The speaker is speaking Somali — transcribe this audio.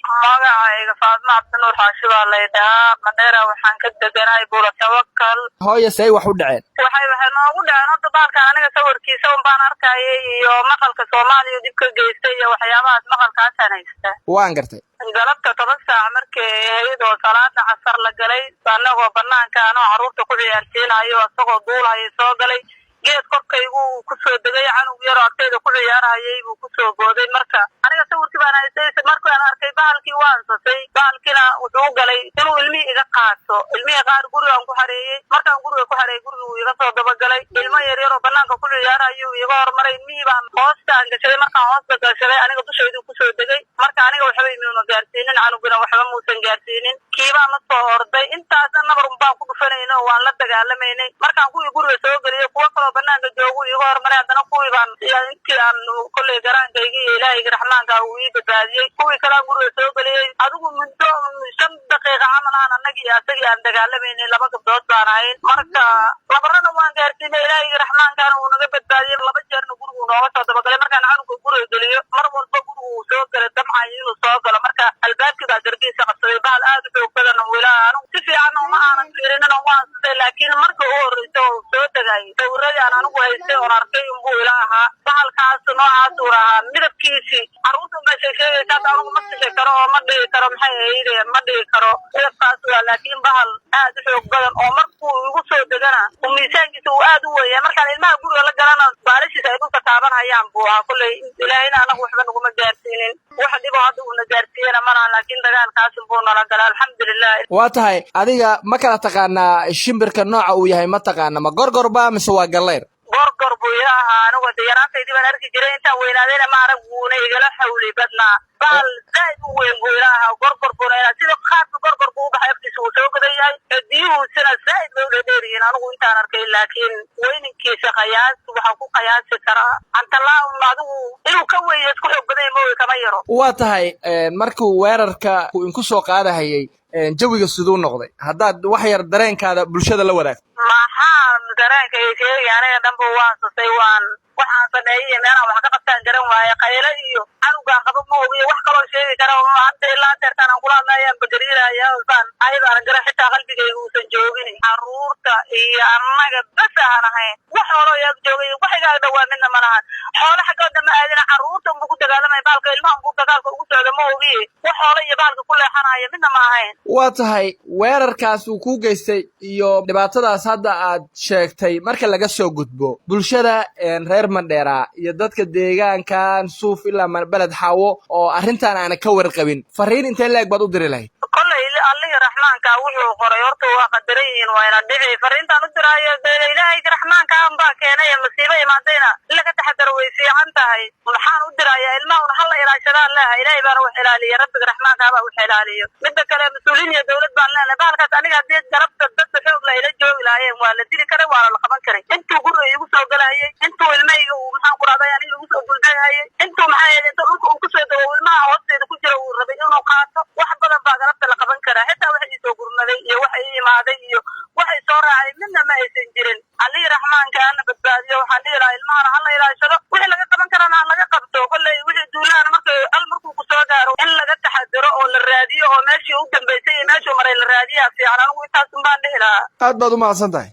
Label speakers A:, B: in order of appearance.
A: magacayga Faadma Cabdinuur Xaashi baa la yidhaahdaa Madeera waxaan ka deganahay Buura Tawakkal.
B: hooyo say wax u dhaceen
A: waxay noogu dhaceen hadda baalkan aniga sawirkiisa baan arkayay iyo maqalka Soomaaliya dib ka geystay iyo waxyaabahaas maqalkaasaan haysta
B: waan gartay
A: galabta 10 saac markii hay'adoo salaada casar la galay anagoo banaanka anoo caruurta ku ciyaarsiinayo asagoo duulaya soo galay geed korkaygu ku soo degay canug yar oo agteyda ku ciyaarayay buu ku soo gooday marka aniga sawirkii baan haystay markaan arkay baalkii waan sasay baalkina wuxuu galay inuu ilmihii iga qaato ilmihii qaar gurigaan ku xareeyay markaan guriga ku xareeyay gurigu iga soo daba galay ilmo yar yar oo banaanka ku ciyaarayo iga hormaray ilmihii baan hoostaan gashay markaan hoosta gashay aniga dushaydu ku soo degay marka aniga waxba iimayno gaarsiinin canugina waxba muusan gaarsiinin kiibaan la soo orday intaasna nabar baan ku dhufanayno waan la dagaalameynay markaan kuwii guriga soo galiyay kuwa kale banaanka joogo iga hormaray haddana kuwii baan intii aan kolley garaankayga iyo ilaahayga raxmaanka uu ii badbaadiyey kuwii kale guriga soo galiyay adigu muddo 5 daqiiqo camal aan annagii asagii aan dagaalameynay 2 gabdhood baan ahayn marka labarana waan gaarsiinay ilaahayga raxmaankaana uu naga badbaadiyey 2 jeerna gurigu nooga soo dabagalay markaan canuga guriga geliyo mar walba gurigu uu soo galay damcayo inuu soo galo marka albaabkii baa garbiisa qabsaday bahal aad u xoog badan wilaa anigu si fiican uma aanan fiirinin waan sutay laakiin marka uu horreysay oo soo degay sawirradii aan anigu haystay oo arkay inbuu ila ahaa bahalkaas noocaas uu ahaa midabkiisii caruurta ma sheegaysaa anigu ma sii karo oo ma dhihi karo maxay ahaydee ma dhihi karo midabkaas waa laakiin bahal aad u xoog badan oo markuu igu soo degana uu miisaankiisa uu aad u weeyaa markaan ilmaha guriga la galana baalashiisa ay dhulka taabanayaan buu ahaa kolley ilaahayna anagu waxba naguma gaarsiinin wax dhibo hadda uuna gaarsiiyana malahan laakiin dagaalkaas buu nala galay alxamdulilah
B: waa tahay adiga ma kala taqaanaa shimbirka nooca uu yahay ma taqaana ma gorgorba mise waa gallayr
A: gorgor buu ila ahaa anigu yaraantaydii baan arki jiray intaan weynaadayna ma arag wuuna igala xawli badnaa bahal zaaid u weyn buu ila ahaa gorgor buuna ila sida qaadka gorgor buu u baxay afkiisa uu soo godan yahay biyuhuusina zaaid bay u dheedheeriyiin anigu intaan arkay laakiin weyninkiisa qayaas waxaan ku qayaasi karaa antalaaun adigu inuu ka weeyo isku xoog badan mooy kama yaro
B: waa tahay markuu weerarka uu inku soo qaadahayay jawiga siduu noqday haddaad wax yar dareenkaada bulshada la wadaagto
A: maxaa dareenkay sheegay aniga dhanba waan sasay waxaan sameeyey meelaan wax ka qabtaan garan waaye qaylo iyo canugaan qaba ma ogiyo wax kaloo sheegi kara hadda ilaa deertaan aan kula hadlayaan bagariiraya baan ayadaan gara xitaa qalbigayga uusan joogin caruurta iyo annaga bas aan ahayn wax hooloo yaag joogay wax igaaga dhawaa midna ma lahan xoolo xaggooda ma aadina caruurta unbuu ku dagaalamaya baalka ilmaha unbuu dagaalka ugu socda ma ogiye wax hoolo iyo baalka ku leexanaya midna ma ahayn
B: waa tahay weerarkaas uu kuu geystay iyo dhibaatadaas hadda aad sheegtay marka laga soo gudbo bulshada reer Mandheera iyo dadka deegaankan suuf ilaa beled xawo oo arrintan aan ka warqabin fariin intee leeg baad u diri lahayd
A: kolley Allahi raxmaanka wuxuu qoray horta waa qadarin wayna dhici fariintan u diraayo ilaahay raxmaanka baa keenay masiibo imaadayna laga taxadar way fiican tahay waxaan u dirayaa ilmaha hal ilaashadaan leeyahay ilaahay baa wax ilaaliyo rabbiga raxmaanka baa wax ilaaliyo midda kale mas'uuliyiin dawlad baan leeyahay bahalkaas aniga hadii garabta dadka xoog la ila joogi lahaayeen waa la dili karay waa la qaban karay intuu guriga igu soo galayay intuu ilmahayga uu maxaan ku raadayay aniga igu soo gulbayay intuu maxay intuu dhulka uu ku soo dawo ilmaha hoosteeda ku jira uu rabay inuu qaato wax badan baa garabta la qaban karaa xitaa wax ii soo gurnaday iyo wax ii imaaday iyo waxay soo raacay midna ma aysan jirin Allahi raxmaanka ana badbaadiyo waxaan dhihi lahaa ilmaha hal ilaashado wixii laga qaban karana laga qabto kolley wixii duulaan markuu ku soo gaaro in laga taxadaro oo la raadiyo oo meeshii u dambeysay iyo meeshii maray la raadiyaa fiican anigu intaas baan dhihi lahaa
B: aad baad u mahadsantahay